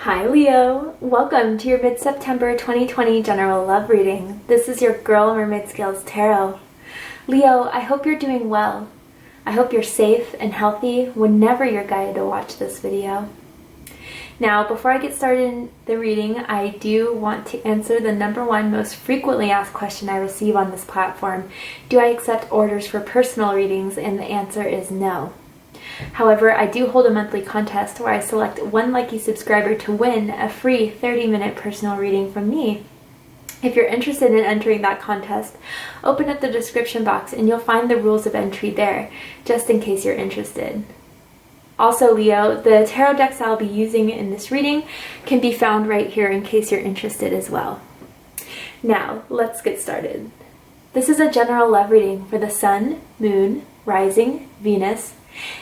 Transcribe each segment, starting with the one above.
Hi Leo, welcome to your mid-September 2020 general love reading. This is your Girl Mermaid Scales Tarot. Leo, I hope you're doing well. I hope you're safe and healthy whenever you're guided to watch this video. Now, before I get started in the reading, I do want to answer the number one most frequently asked question I receive on this platform. Do I accept orders for personal readings? And the answer is no. However, I do hold a monthly contest where I select one lucky subscriber to win a free 30-minute personal reading from me. If you're interested in entering that contest, open up the description box and you'll find the rules of entry there, just in case you're interested. Also, Leo, the tarot decks I'll be using in this reading can be found right here in case you're interested as well. Now, let's get started. This is a general love reading for the Sun, Moon, Rising, Venus,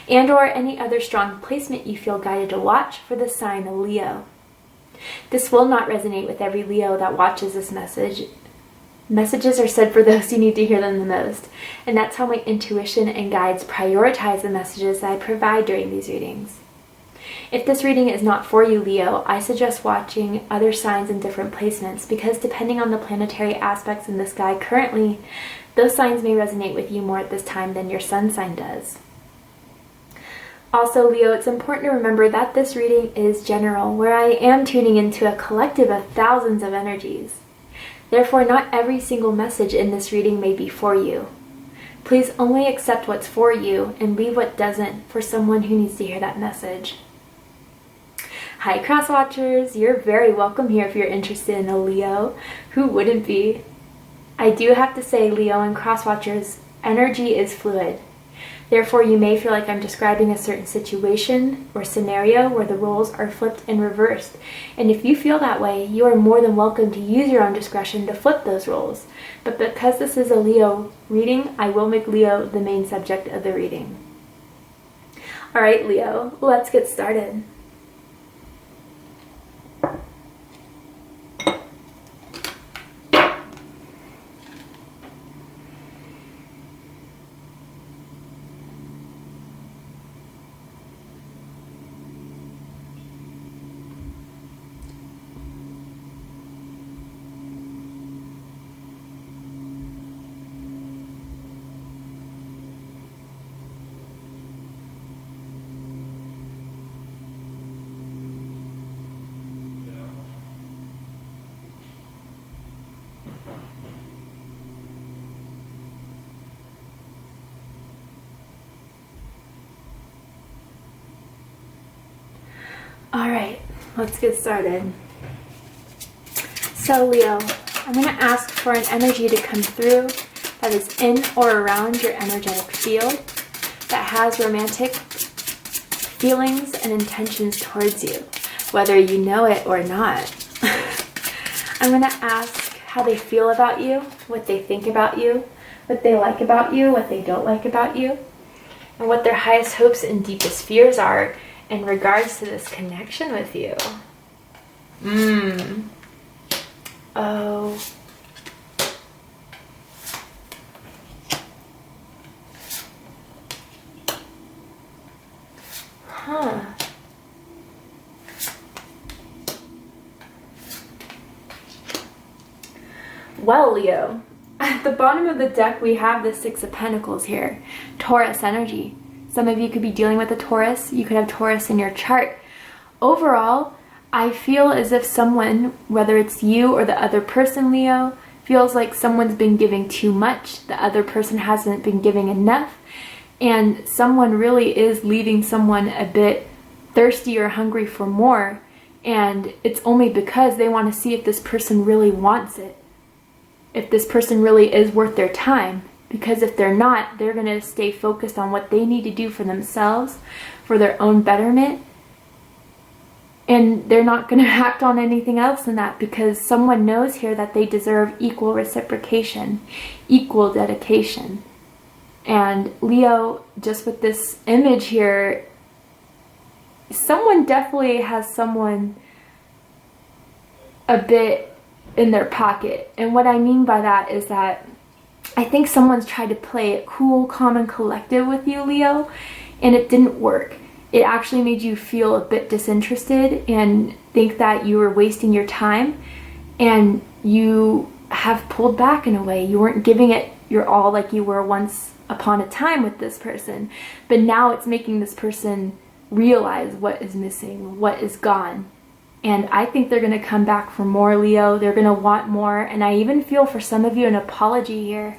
and or any other strong placement you feel guided to watch for the sign Leo. This will not resonate with every Leo that watches this message. Messages are said for those who need to hear them the most, and that's how my intuition and guides prioritize the messages that I provide during these readings. If this reading is not for you, Leo, I suggest watching other signs in different placements because depending on the planetary aspects in the sky currently, those signs may resonate with you more at this time than your sun sign does. Also, Leo, it's important to remember that this reading is general, where I am tuning into a collective of thousands of energies. Therefore, not every single message in this reading may be for you. Please only accept what's for you and leave what doesn't for someone who needs to hear that message. Hi, Cross Watchers. You're very welcome here if you're interested in a Leo. Who wouldn't be? I do have to say, Leo and Cross Watchers, energy is fluid. Therefore, you may feel like I'm describing a certain situation or scenario where the roles are flipped and reversed. And if you feel that way, you are more than welcome to use your own discretion to flip those roles. But because this is a Leo reading, I will make Leo the main subject of the reading. All right, Leo, let's get started. Alright, let's get started. So Leo, I'm going to ask for an energy to come through that is in or around your energetic field, that has romantic feelings and intentions towards you, whether you know it or not. I'm going to ask how they feel about you, what they think about you, what they like about you, what they don't like about you, and what their highest hopes and deepest fears are in regards to this connection with you. Oh. Huh. Well, Leo, at the bottom of the deck we have the Six of Pentacles here, Taurus energy. Some of you could be dealing with a Taurus. You could have Taurus in your chart. Overall, I feel as if someone, whether it's you or the other person, Leo, feels like someone's been giving too much. The other person hasn't been giving enough. And someone really is leaving someone a bit thirsty or hungry for more. And it's only because they want to see if this person really wants it. If this person really is worth their time. Because if they're not, they're going to stay focused on what they need to do for themselves, for their own betterment. And they're not going to act on anything else than that because someone knows here that they deserve equal reciprocation, equal dedication. And Leo, just with this image here, someone definitely has someone a bit in their pocket. And what I mean by that is that I think someone's tried to play it cool, calm, and collective with you, Leo, and it didn't work. it actually made you feel a bit disinterested and think that you were wasting your time, and you have pulled back in a way. You weren't giving it your all like you were once upon a time with this person, but now it's making this person realize what is missing, what is gone. And I think they're going to come back for more, Leo. They're going to want more, and I even feel for some of you an apology here.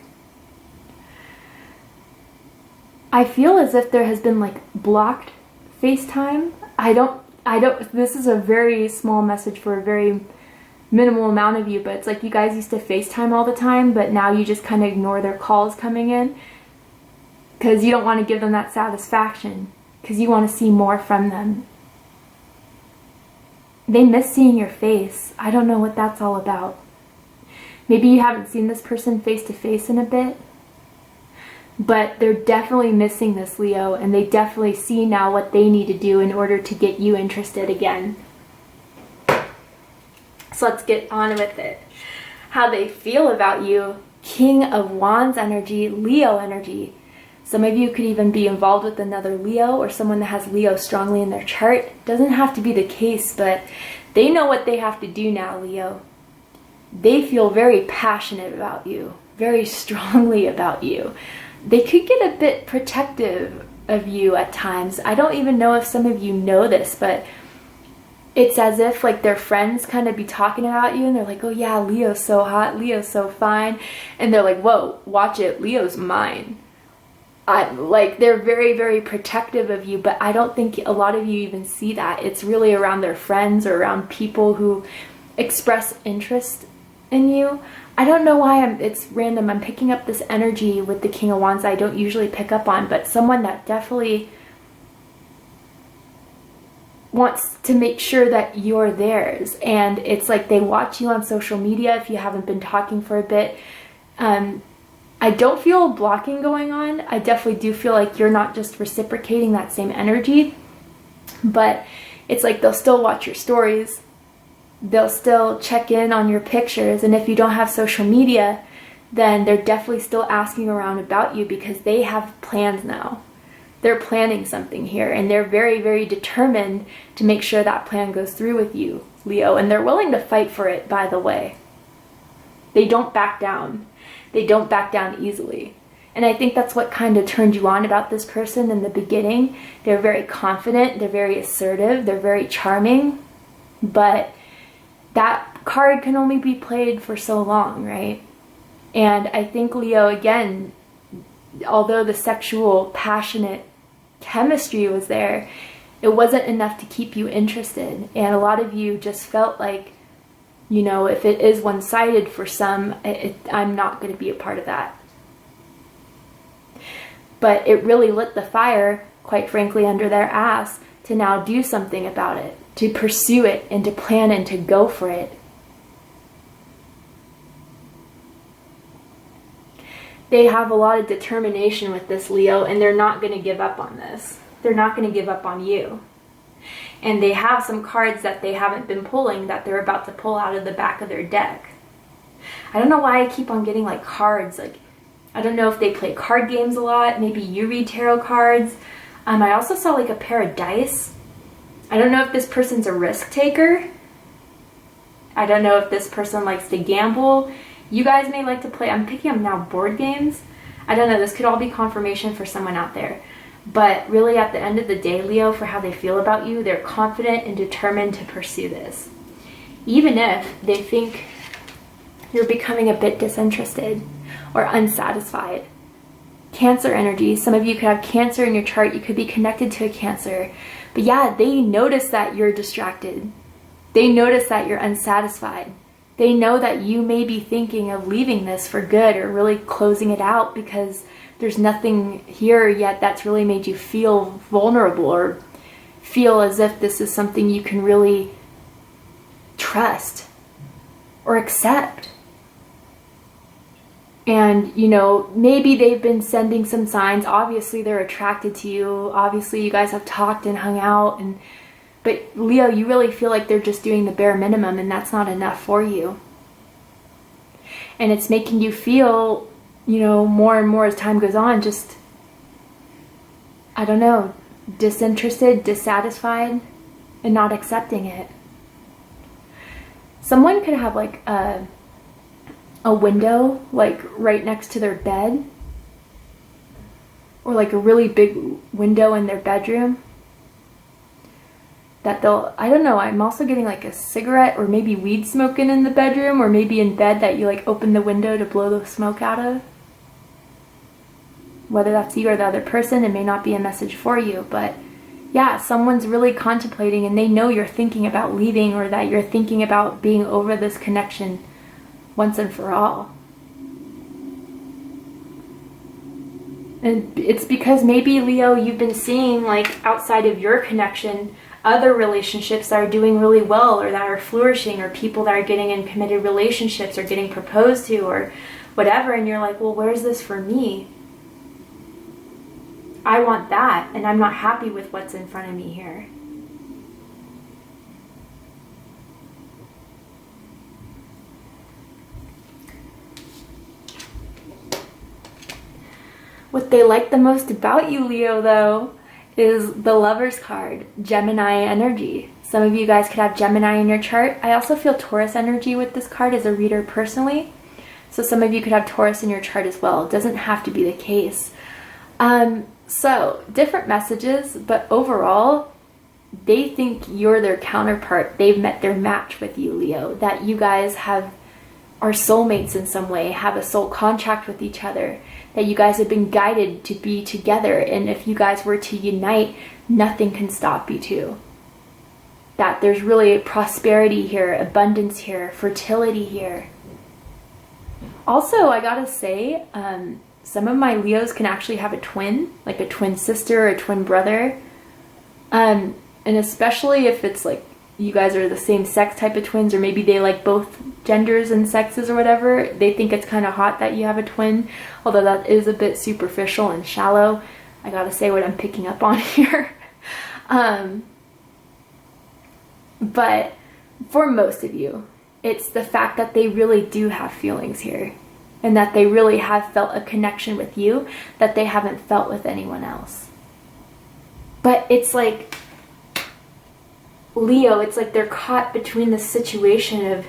I feel as if there has been like blocked FaceTime. I don't, this is a very small message for a very minimal amount of you, but it's like you guys used to FaceTime all the time, but now you just kind of ignore their calls coming in because you don't want to give them that satisfaction, because you want to see more from them. They miss seeing your face. I don't know what that's all about. Maybe you haven't seen this person face to face in a bit, but they're definitely missing this, Leo, and they definitely see now what they need to do in order to get you interested again. So let's get on with it. How they feel about you. King of Wands energy, Leo energy. Some of you could even be involved with another Leo or someone that has Leo strongly in their chart. Doesn't have to be the case, but they know what they have to do now, Leo. They feel very passionate about you, very strongly about you. They could get a bit protective of you at times. I don't even know if some of you know this, but it's as if like their friends kind of be talking about you and they're like, oh yeah, Leo's so hot, Leo's so fine. And they're like, whoa, watch it, Leo's mine. Like they're very, very protective of you, but I don't think a lot of you even see that. It's really around their friends or around people who express interest in you. I don't know why it's random. I'm picking up this energy with the King of Wands I don't usually pick up on, but someone that definitely wants to make sure that you're theirs. And it's like they watch you on social media if you haven't been talking for a bit. I don't feel blocking going on. I definitely do feel like you're not just reciprocating that same energy, but it's like they'll still watch your stories. They'll still check in on your pictures. And if you don't have social media, then they're definitely still asking around about you because they have plans now. They're planning something here, and they're very, very determined to make sure that plan goes through with you, Leo. And they're willing to fight for it, by the way. They don't back down. They don't back down easily. And I think that's what kind of turned you on about this person in the beginning. They're very confident. They're very assertive. They're very charming. But that card can only be played for so long, right? And I think, Leo, again, although the sexual, passionate chemistry was there, it wasn't enough to keep you interested. And a lot of you just felt like, you know, if it is one-sided for some, I'm not going to be a part of that. But it really lit the fire, quite frankly, under their ass to now do something about it, to pursue it and to plan and to go for it. They have a lot of determination with this, Leo, and they're not going to give up on this. They're not going to give up on you. And they have some cards that they haven't been pulling that they're about to pull out of the back of their deck. I don't know why I keep on getting like cards. Like, I don't know if they play card games a lot. Maybe you read tarot cards. I also saw like a pair of dice. I don't know if this person's a risk taker. I don't know if this person likes to gamble. You guys may like to play, I'm picking up now, board games. I don't know, this could all be confirmation for someone out there. But really at the end of the day, Leo, for how they feel about you, they're confident and determined to pursue this. Even if they think you're becoming a bit disinterested or unsatisfied. Cancer energy, some of you could have Cancer in your chart, you could be connected to a Cancer. But yeah, they notice that you're distracted. They notice that you're unsatisfied. They know that you may be thinking of leaving this for good or really closing it out because there's nothing here yet that's really made you feel vulnerable or feel as if this is something you can really trust or accept. And, you know, maybe they've been sending some signs. Obviously, they're attracted to you. Obviously, you guys have talked and hung out. But, Leo, you really feel like they're just doing the bare minimum, and that's not enough for you. And it's making you feel, you know, more and more as time goes on, just, I don't know, disinterested, dissatisfied, and not accepting it. Someone could have like a window like right next to their bed, or like a really big window in their bedroom that they'll, I don't know, I'm also getting like a cigarette or maybe weed smoking in the bedroom, or maybe in bed that you like open the window to blow the smoke out of. Whether that's you or the other person, it may not be a message for you, but yeah, someone's really contemplating and they know you're thinking about leaving, or that you're thinking about being over this connection once and for all. And it's because maybe, Leo, you've been seeing like outside of your connection other relationships that are doing really well, or that are flourishing, or people that are getting in committed relationships or getting proposed to or whatever, and you're like, well, where's this for me? I want that, and I'm not happy with what's in front of me here. What they like the most about you, Leo, though, is the Lover's card, Gemini energy. Some of you guys could have Gemini in your chart. I also feel Taurus energy with this card as a reader personally. So some of you could have Taurus in your chart as well. It doesn't have to be the case. So different messages, but overall, they think you're their counterpart. They've met their match with you, Leo. That you guys are soulmates in some way, have a soul contract with each other, that you guys have been guided to be together, and if you guys were to unite, nothing can stop you two. That there's really prosperity here, abundance here, fertility here. Also, I gotta say, some of my Leos can actually have a twin, like a twin sister or a twin brother. And especially if it's like you guys are the same sex type of twins, or maybe they like both genders and sexes or whatever, they think it's kind of hot that you have a twin, although that is a bit superficial and shallow. I gotta say what I'm picking up on here. But for most of you, it's the fact that they really do have feelings here, and that they really have felt a connection with you that they haven't felt with anyone else. But it's like, Leo, it's like they're caught between the situation of,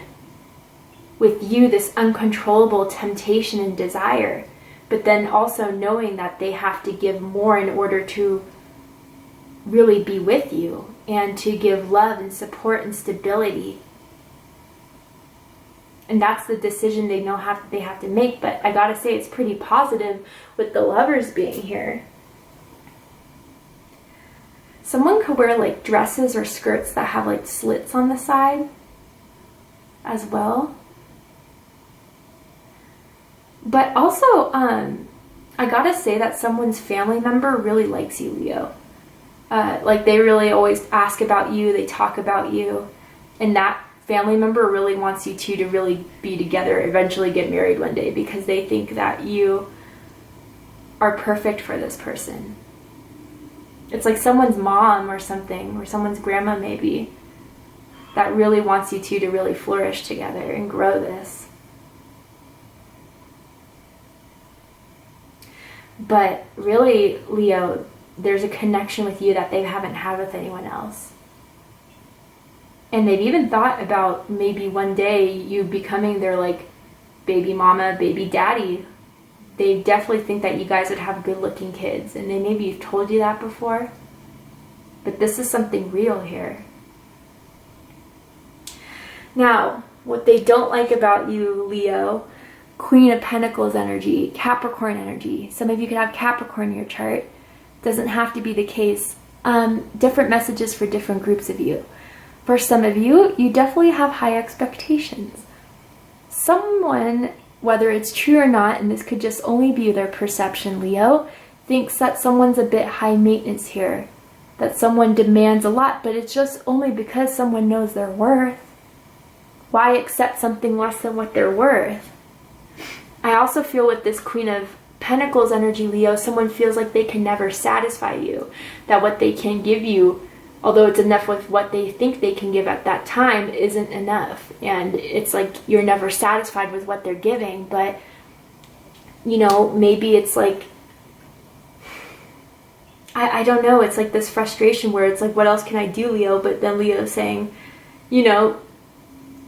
with you, this uncontrollable temptation and desire, but then also knowing that they have to give more in order to really be with you and to give love and support and stability. And that's the decision they know they have to make. But I gotta say, it's pretty positive with the Lovers being here. Someone could wear like dresses or skirts that have like slits on the side as well. But also, I gotta say that someone's family member really likes you, Leo. Like they really always ask about you, they talk about you, and that family member really wants you two to really be together, eventually get married one day, because they think that you are perfect for this person. It's like someone's mom or something, or someone's grandma maybe, that really wants you two to really flourish together and grow this. But really, Leo, there's a connection with you that they haven't had with anyone else. And they've even thought about maybe one day you becoming their like baby mama, baby daddy. They definitely think that you guys would have good looking kids, and they maybe have told you that before. But this is something real here. Now, what they don't like about you, Leo, Queen of Pentacles energy, Capricorn energy. Some of you could have Capricorn in your chart. Doesn't have to be the case. Different messages for different groups of you. For some of you, you definitely have high expectations. Someone, whether it's true or not, and this could just only be their perception, Leo, thinks that someone's a bit high maintenance here. That someone demands a lot, but it's just only because someone knows their worth. Why accept something less than what they're worth? I also feel with this Queen of Pentacles energy, Leo, someone feels like they can never satisfy you. That what they can give you, although it's enough with what they think they can give at that time, isn't enough. And it's like you're never satisfied with what they're giving. But, you know, maybe it's like, I don't know, it's like this frustration where it's like, what else can I do, Leo? But then Leo's saying, you know,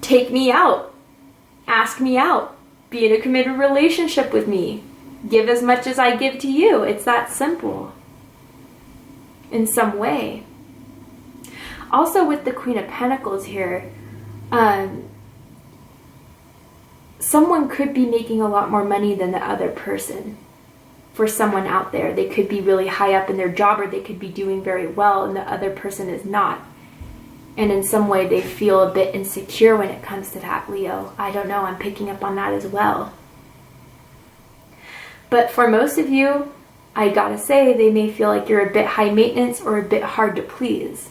take me out, ask me out, be in a committed relationship with me, give as much as I give to you. It's that simple in some way. Also with the Queen of Pentacles here, someone could be making a lot more money than the other person. For someone out there, they could be really high up in their job, or they could be doing very well and the other person is not. And in some way they feel a bit insecure when it comes to that, Leo. I don't know, I'm picking up on that as well. But for most of you, I gotta say, they may feel like you're a bit high maintenance or a bit hard to please.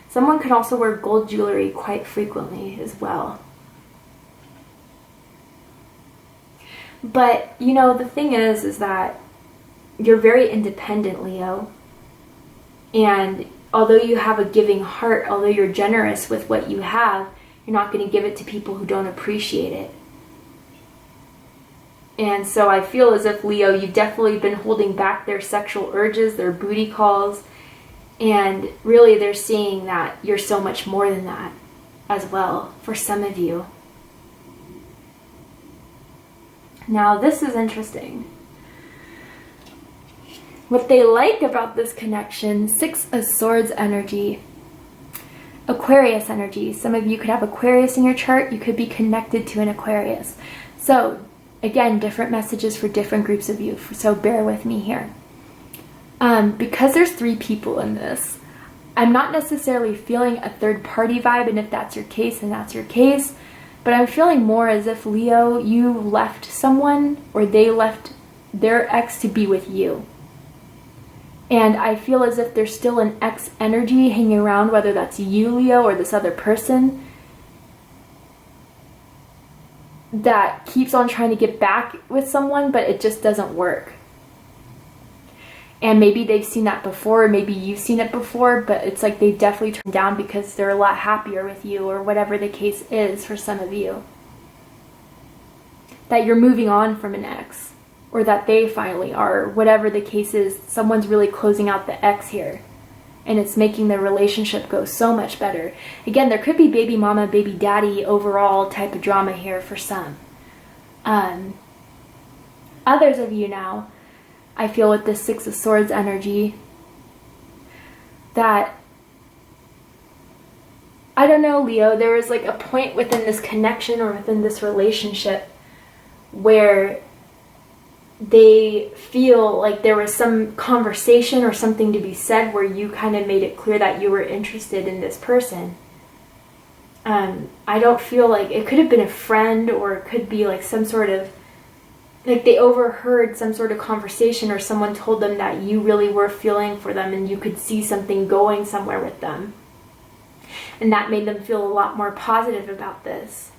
Someone could also wear gold jewelry quite frequently as well. But, you know, the thing is that you're very independent, Leo. And although you have a giving heart, although you're generous with what you have, you're not going to give it to people who don't appreciate it. And so I feel as if, Leo, you've definitely been holding back their sexual urges, their booty calls, and really they're seeing that you're so much more than that as well for some of you. Now this is interesting. What they like about this connection, Six of Swords energy, Aquarius energy. Some of you could have Aquarius in your chart. You could be connected to an Aquarius. So again, different messages for different groups of you. So bear with me here. Because there's 3 people in this, I'm not necessarily feeling a third party vibe. And if that's your case, then that's your case. But I'm feeling more as if, Leo, you left someone or they left their ex to be with you. And I feel as if there's still an ex energy hanging around, whether that's you, Leo, or this other person that keeps on trying to get back with someone, but it just doesn't work. And maybe they've seen that before, or maybe you've seen it before, but it's like they definitely turned down because they're a lot happier with you, or whatever the case is for some of you. That you're moving on from an ex, or that they finally are, whatever the case is. Someone's really closing out the ex here, and it's making the relationship go so much better. Again, there could be baby mama, baby daddy, overall type of drama here for some. Others of you now, I feel with this Six of Swords energy, that, I don't know, Leo, there was like a point within this connection or within this relationship where they feel like there was some conversation or something to be said where you kind of made it clear that you were interested in this person. I don't feel like, it could have been a friend, or it could be like some sort of, like they overheard some sort of conversation, or someone told them that you really were feeling for them and you could see something going somewhere with them. And that made them feel a lot more positive about this.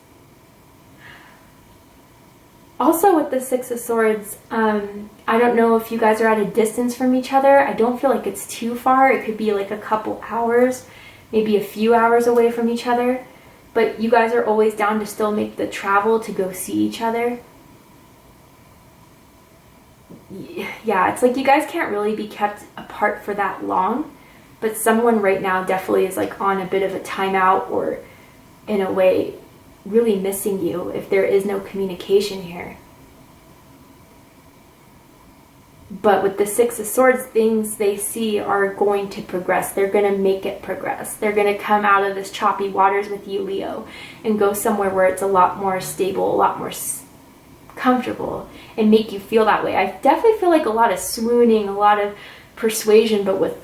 Also with the Six of Swords, I don't know if you guys are at a distance from each other. I don't feel like it's too far. It could be like a couple hours, maybe a few hours away from each other. But you guys are always down to still make the travel to go see each other. Yeah, it's like you guys can't really be kept apart for that long, but someone right now definitely is like on a bit of a timeout, or in a way really missing you if there is no communication here. But with the Six of Swords, things they see are going to progress. They're going to make it progress. They're going to come out of this choppy waters with you, Leo, and go somewhere where it's a lot more stable, a lot more comfortable, and make you feel that way. I definitely feel like a lot of swooning, a lot of persuasion, but with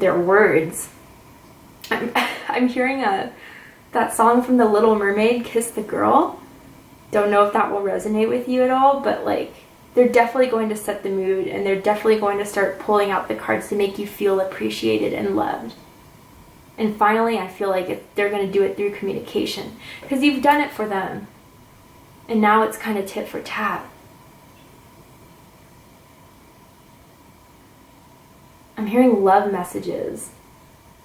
their words. I'm hearing that song from the Little Mermaid, Kiss the Girl. Don't know if that will resonate with you at all, but like they're definitely going to set the mood, and they're definitely going to start pulling out the cards to make you feel appreciated and loved. And finally, I feel like they're going to do it through communication, because you've done it for them. And now it's kind of tit for tat. I'm hearing love messages.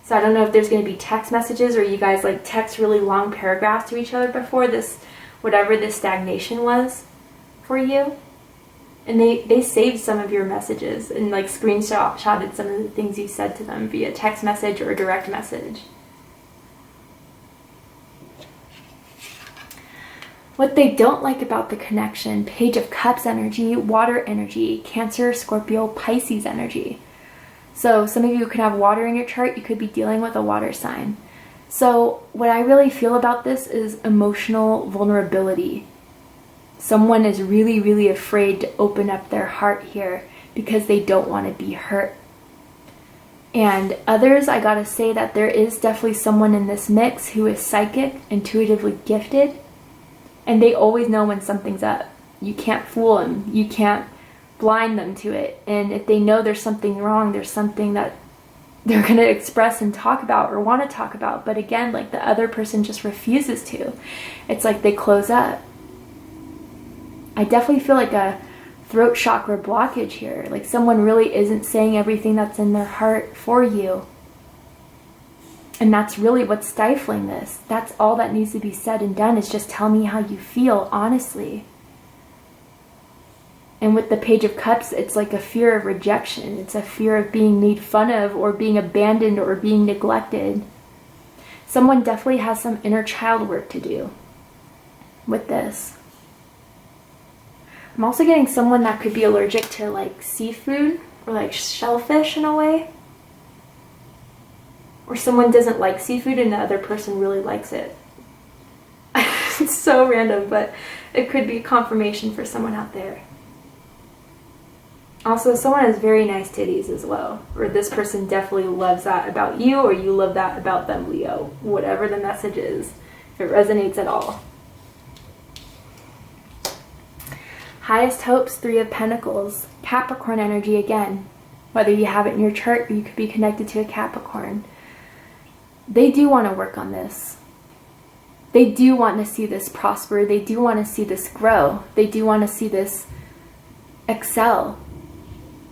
So I don't know if there's going to be text messages, or you guys like text really long paragraphs to each other before this, whatever this stagnation was for you. And they saved some of your messages and like screenshotted some of the things you said to them via text message or direct message. What they don't like about the connection: Page of Cups energy, water energy, Cancer, Scorpio, Pisces energy. So some of you could have water in your chart. You could be dealing with a water sign. So what I really feel about this is emotional vulnerability. Someone is really, really afraid to open up their heart here because they don't want to be hurt. And others, I gotta say that there is definitely someone in this mix who is psychic, intuitively gifted, and they always know when something's up. You can't fool them. You can't blind them to it. And if they know there's something wrong, there's something that they're going to express and talk about or want to talk about. But again, like, the other person just refuses to. It's like they close up. I definitely feel like a throat chakra blockage here. Like someone really isn't saying everything that's in their heart for you. And that's really what's stifling this. That's all that needs to be said and done, is just tell me how you feel, honestly. And with the Page of Cups, it's like a fear of rejection. It's a fear of being made fun of or being abandoned or being neglected. Someone definitely has some inner child work to do with this. I'm also getting someone that could be allergic to like seafood or like shellfish in a way. Or someone doesn't like seafood and the other person really likes it. It's so random, but it could be confirmation for someone out there. Also, someone has very nice titties as well. Or this person definitely loves that about you, or you love that about them, Leo. Whatever the message is, if it resonates at all. Highest hopes, Three of Pentacles. Capricorn energy again. Whether you have it in your chart or you could be connected to a Capricorn. They do want to work on this. They do want to see this prosper. They do want to see this grow. They do want to see this excel.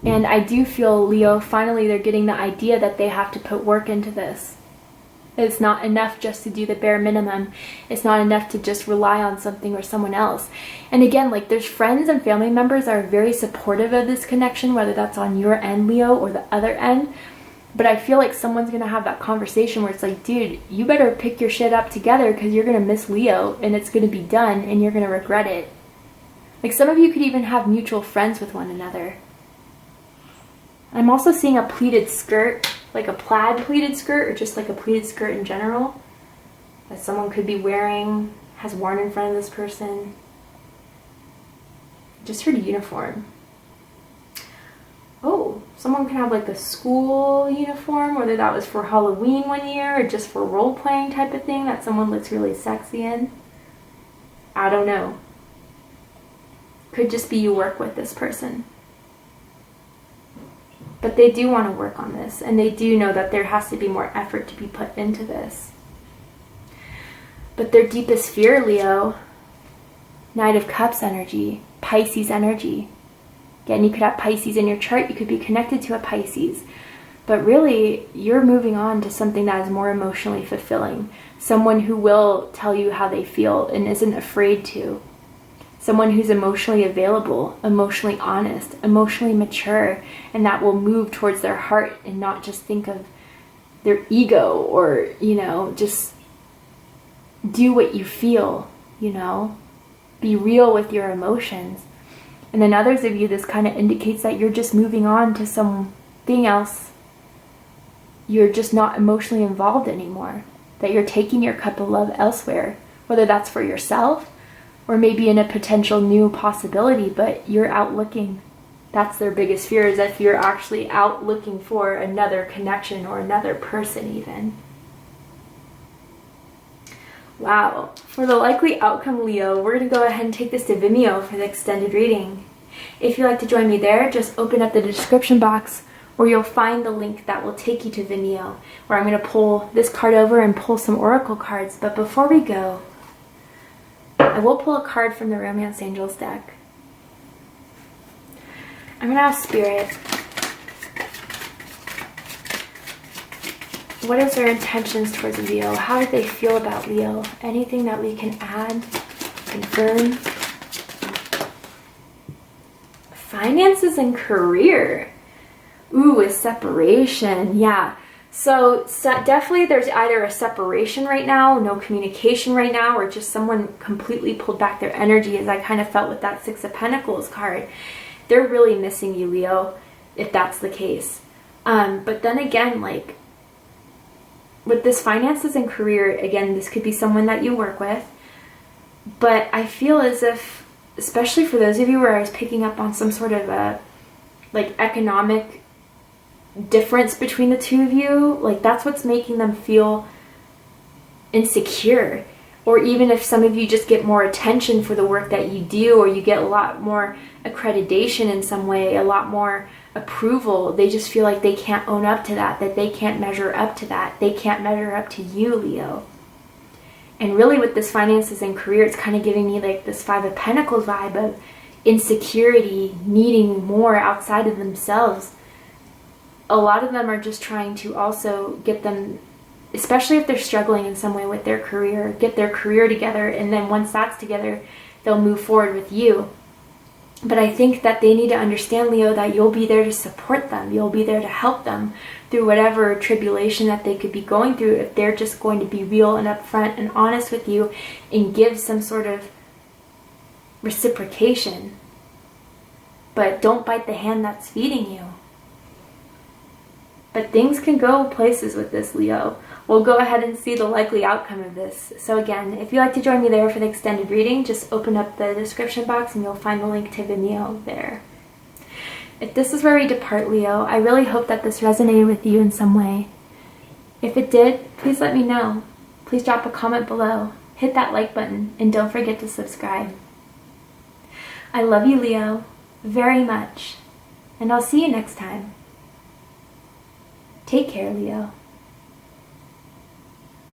And I do feel, Leo, finally they're getting the idea that they have to put work into this. It's not enough just to do the bare minimum. It's not enough to just rely on something or someone else. And again, like, there's friends and family members that are very supportive of this connection, whether that's on your end, Leo, or the other end. But I feel like someone's going to have that conversation where it's like, dude, you better pick your shit up together because you're going to miss Leo and it's going to be done and you're going to regret it. Like, some of you could even have mutual friends with one another. I'm also seeing a pleated skirt, like a plaid pleated skirt, or just like a pleated skirt in general, that someone could be wearing, has worn in front of this person. Just heard uniform. Oh, someone could have like a school uniform, whether that was for Halloween one year or just for role-playing type of thing that someone looks really sexy in. I don't know. Could just be you work with this person. But they do want to work on this, and they do know that there has to be more effort to be put into this. But their deepest fear, Leo, Knight of Cups energy, Pisces energy. Again, you could have Pisces in your chart, you could be connected to a Pisces. But really, you're moving on to something that is more emotionally fulfilling. Someone who will tell you how they feel and isn't afraid to. Someone who's emotionally available, emotionally honest, emotionally mature, and that will move towards their heart and not just think of their ego or, just do what you feel, Be real with your emotions. And then others of you, this kind of indicates that you're just moving on to something else. You're just not emotionally involved anymore. That you're taking your cup of love elsewhere, whether that's for yourself or maybe in a potential new possibility, but you're out looking. That's their biggest fear, is if you're actually out looking for another connection or another person even. Wow. For the likely outcome, Leo, we're going to go ahead and take this to Vimeo for the extended reading. If you'd like to join me there, just open up the description box where you'll find the link that will take you to Vimeo, where I'm going to pull this card over and pull some oracle cards. But before we go, I will pull a card from the Romance Angels deck. I'm going to ask Spirit, what is their intentions towards Leo? How do they feel about Leo? Anything that we can add, confirm? finances and career. Ooh, a separation. Yeah. So definitely there's either a separation right now, no communication right now, or just someone completely pulled back their energy, as I kind of felt with that Six of Pentacles card. They're really missing you, Leo, if that's the case. But then again, like with this finances and career, again, this could be someone that you work with. But I feel as if, especially for those of you where I was picking up on some sort of a like economic difference between the two of you, like that's what's making them feel insecure. Or even if some of you just get more attention for the work that you do, or you get a lot more accreditation in some way, a lot more approval, they just feel like they can't own up to that, that they can't measure up to that, they can't measure up to you, Leo. And really with this finances and career, it's kind of giving me like this Five of Pentacles vibe of insecurity, needing more outside of themselves. A lot of them are just trying to also get them, especially if they're struggling in some way with their career, get their career together, and then once that's together, they'll move forward with you. But I think that they need to understand, Leo, that you'll be there to support them. You'll be there to help them through whatever tribulation that they could be going through, if they're just going to be real and upfront and honest with you and give some sort of reciprocation. But don't bite the hand that's feeding you. But things can go places with this, Leo. We'll go ahead and see the likely outcome of this. So again, if you'd like to join me there for the extended reading, just open up the description box and you'll find the link to Vimeo there. If this is where we depart, Leo, I really hope that this resonated with you in some way. If it did, please let me know. Please drop a comment below, hit that like button, and don't forget to subscribe. I love you, Leo, very much, and I'll see you next time. Take care, Leo.